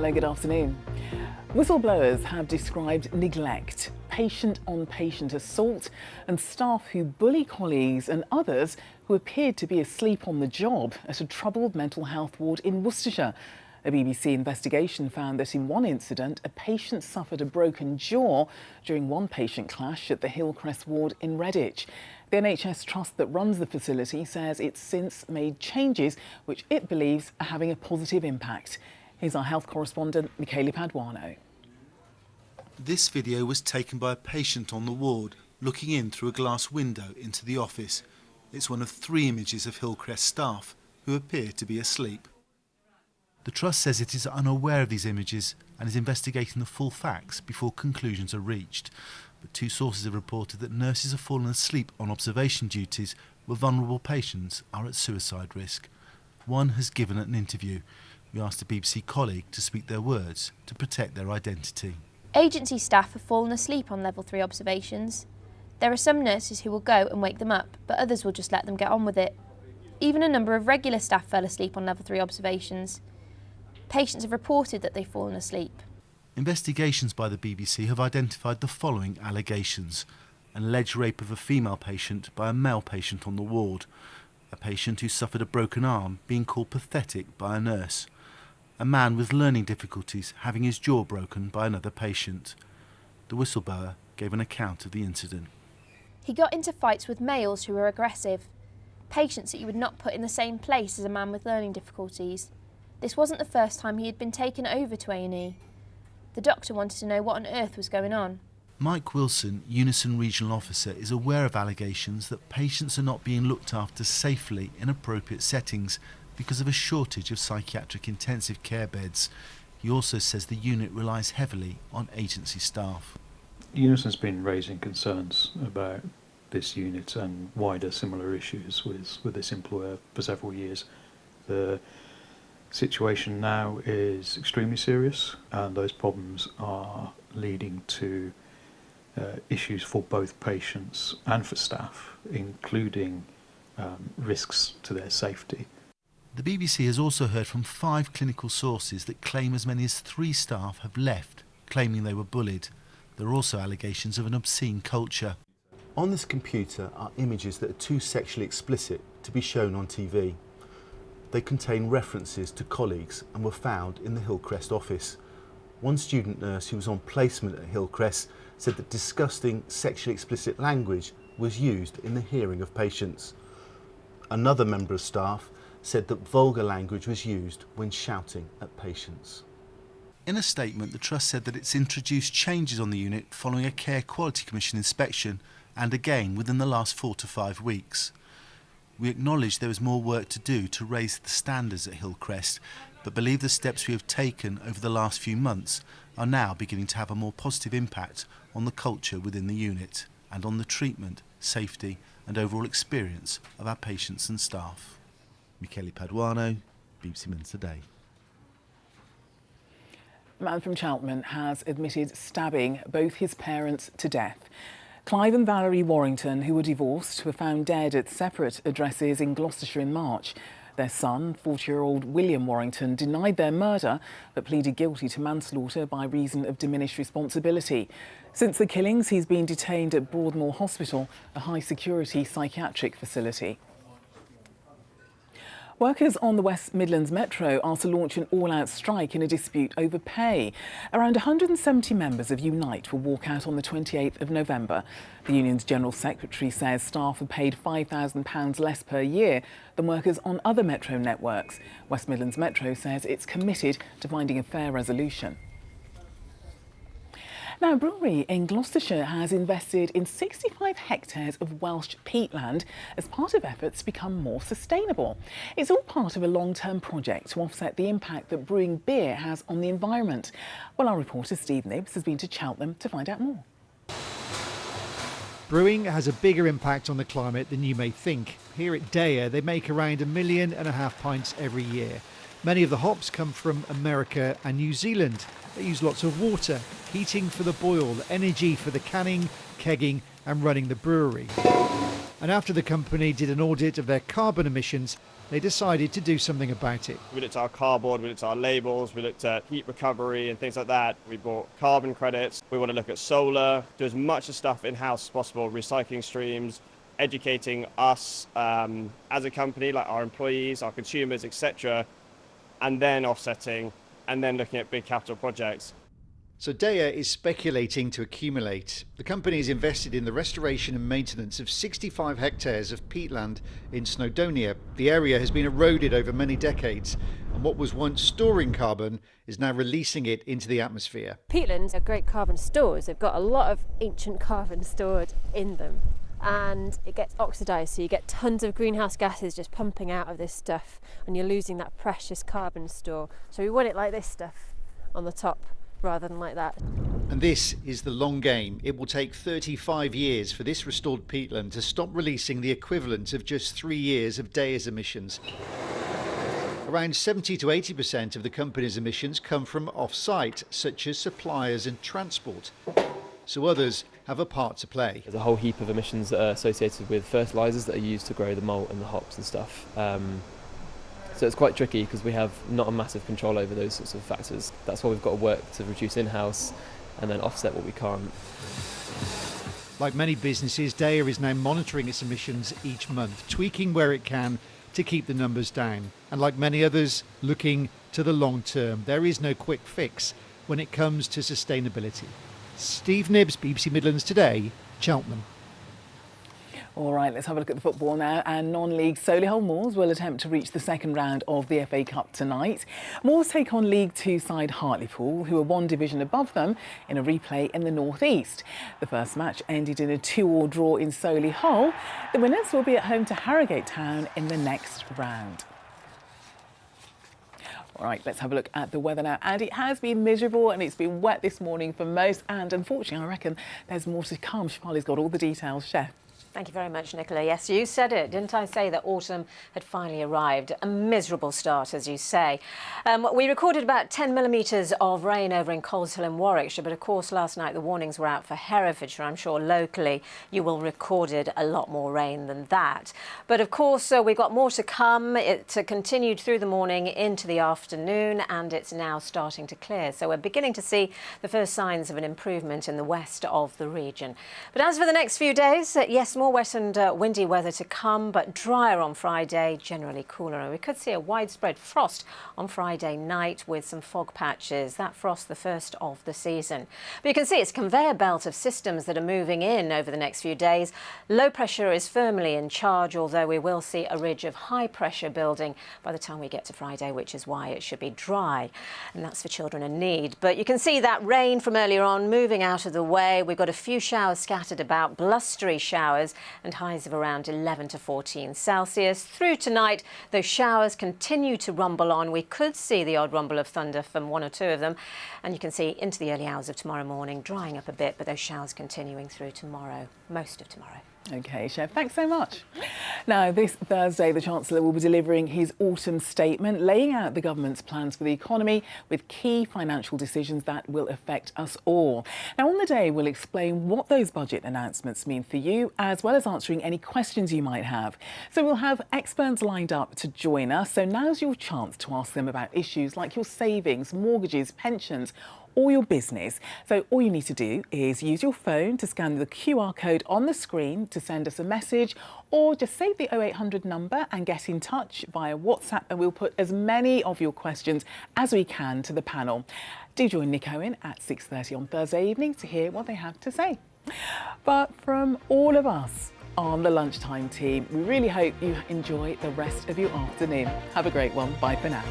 Hello, good afternoon. Whistleblowers have described neglect, patient-on-patient assault and staff who bully colleagues and others who appeared to be asleep on the job at a troubled mental health ward in Worcestershire. A BBC investigation found that in one incident, a patient suffered a broken jaw during one patient clash at the Hillcrest ward in Redditch. The NHS trust that runs the facility says it's since made changes which it believes are having a positive impact. Here's our health correspondent, Michele Paduano. This video was taken by a patient on the ward, looking in through a glass window into the office. It's one of 3 images of Hillcrest staff who appear to be asleep. The Trust says it is unaware of these images and is investigating the full facts before conclusions are reached. But 2 sources have reported that nurses have fallen asleep on observation duties where vulnerable patients are at suicide risk. One has given an interview. We asked a BBC colleague to speak their words to protect their identity. Agency staff have fallen asleep on level 3 observations. There are some nurses who will go and wake them up, but others will just let them get on with it. Even a number of regular staff fell asleep on level 3 observations. Patients have reported that they've fallen asleep. Investigations by the BBC have identified the following allegations: an alleged rape of a female patient by a male patient on the ward, a patient who suffered a broken arm being called pathetic by a nurse, a man with learning difficulties having his jaw broken by another patient. The whistleblower gave an account of the incident. He got into fights with males who were aggressive, patients that you would not put in the same place as a man with learning difficulties. This wasn't the first time he had been taken over to A&E. The doctor wanted to know what on earth was going on. Mike Wilson, Unison Regional Officer, is aware of allegations that patients are not being looked after safely in appropriate settings because of a shortage of psychiatric intensive care beds. He also says the unit relies heavily on agency staff. Unison's been raising concerns about this unit and wider similar issues with this employer for several years. The situation now is extremely serious, and those problems are leading to issues for both patients and for staff, including risks to their safety. The BBC has also heard from 5 clinical sources that claim as many as 3 staff have left, claiming they were bullied. There are also allegations of an obscene culture. On this computer are images that are too sexually explicit to be shown on TV. They contain references to colleagues and were found in the Hillcrest office. One student nurse who was on placement at Hillcrest said that disgusting sexually explicit language was used in the hearing of patients. Another member of staff said that vulgar language was used when shouting at patients. In a statement, the Trust said that it's introduced changes on the unit following a Care Quality Commission inspection and again within the last 4 to 5 weeks. We acknowledge there is more work to do to raise the standards at Hillcrest, but believe the steps we have taken over the last few months are now beginning to have a more positive impact on the culture within the unit and on the treatment, safety and overall experience of our patients and staff. Michele Paduano, BBC Midlands Today. A man from Cheltenham has admitted stabbing both his parents to death. Clive and Valerie Warrington, who were divorced, were found dead at separate addresses in Gloucestershire in March. Their son, 40-year-old William Warrington, denied their murder but pleaded guilty to manslaughter by reason of diminished responsibility. Since the killings, he's been detained at Broadmoor Hospital, a high-security psychiatric facility. Workers on the West Midlands Metro are to launch an all-out strike in a dispute over pay. Around 170 members of Unite will walk out on the 28th of November. The union's General Secretary says staff are paid £5,000 less per year than workers on other Metro networks. West Midlands Metro says it's committed to finding a fair resolution. Now, a brewery in Gloucestershire has invested in 65 hectares of Welsh peatland as part of efforts to become more sustainable. It's all part of a long-term project to offset the impact that brewing beer has on the environment. Well, our reporter Steve Nibbs has been to Cheltenham to find out more. Brewing has a bigger impact on the climate than you may think. Here at Daya, they make around 1.5 million pints every year. Many of the hops come from America and New Zealand. They use lots of water, heating for the boil, energy for the canning, kegging and running the brewery. And after the company did an audit of their carbon emissions, they decided to do something about it. We looked at our cardboard, we looked at our labels, we looked at heat recovery and things like that. We bought carbon credits. We want to look at solar, do as much stuff in-house as possible, recycling streams, educating us as a company, like our employees, our consumers, etc., and then offsetting, and then looking at big capital projects. So Daya is speculating to accumulate. The company is invested in the restoration and maintenance of 65 hectares of peatland in Snowdonia. The area has been eroded over many decades, and what was once storing carbon is now releasing it into the atmosphere. Peatlands are great carbon stores. They've got a lot of ancient carbon stored in them, and it gets oxidised, so you get tons of greenhouse gases just pumping out of this stuff, and you're losing that precious carbon store. So we want it like this stuff on the top, rather than like that. And this is the long game. It will take 35 years for this restored peatland to stop releasing the equivalent of just 3 years of Daya's emissions. Around 70 to 80% of the company's emissions come from off-site, such as suppliers and transport. So others have a part to play. There's a whole heap of emissions that are associated with fertilisers that are used to grow the malt and the hops and stuff. So it's quite tricky because we have not a massive control over those sorts of factors. That's why we've got to work to reduce in-house and then offset what we can't. Like many businesses, Daya is now monitoring its emissions each month, tweaking where it can to keep the numbers down. And like many others, looking to the long term. There is no quick fix when it comes to sustainability. Steve Nibbs, BBC Midlands Today, Cheltenham. All right, let's have a look at the football now. And non-league Solihull Moors will attempt to reach the second round of the FA Cup tonight. Moors take on League Two side Hartlepool, who are one division above them, in a replay in the North East. The first match ended in a 2-2 draw in Solihull. The winners will be at home to Harrogate Town in the next round. All right, let's have a look at the weather now. And it has been miserable and it's been wet this morning for most. And unfortunately, I reckon there's more to come. Shafali's got all the details. Chef. Thank you very much, Nicola. Yes, you said it. Didn't I say that autumn had finally arrived? A miserable start, as you say. We recorded about 10 millimetres of rain over in Coleshill in Warwickshire, but of course last night the warnings were out for Herefordshire. I'm sure locally you will recorded a lot more rain than that. But of course we've got more to come. It continued through the morning into the afternoon and it's now starting to clear. So we're beginning to see the first signs of an improvement in the west of the region. But as for the next few days, yes, more wet and windy weather to come, but drier on Friday, generally cooler. And we could see a widespread frost on Friday night with some fog patches. That frost, the first of the season. But you can see it's a conveyor belt of systems that are moving in over the next few days. Low pressure is firmly in charge, although we will see a ridge of high pressure building by the time we get to Friday, which is why it should be dry. And that's for children in need. But you can see that rain from earlier on moving out of the way. We've got a few showers scattered about, blustery showers, and highs of around 11 to 14 Celsius. Through tonight, those showers continue to rumble on. We could see the odd rumble of thunder from one or two of them. And you can see into the early hours of tomorrow morning, drying up a bit, but those showers continuing through tomorrow, most of tomorrow. OK, Chef, thanks so much. Now, this Thursday, the Chancellor will be delivering his autumn statement, laying out the government's plans for the economy with key financial decisions that will affect us all. Now, on the day, we'll explain what those budget announcements mean for you, as well as answering any questions you might have. So we'll have experts lined up to join us. So now's your chance to ask them about issues like your savings, mortgages, pensions, or your business. So all you need to do is use your phone to scan the QR code on the screen to send us a message, or just save the 0800 number and get in touch via WhatsApp, and we'll put as many of your questions as we can to the panel. Do join Nick Owen at 6:30 on Thursday evening to hear what they have to say. But from all of us on the Lunchtime team, we really hope you enjoy the rest of your afternoon. Have a great one. Bye for now.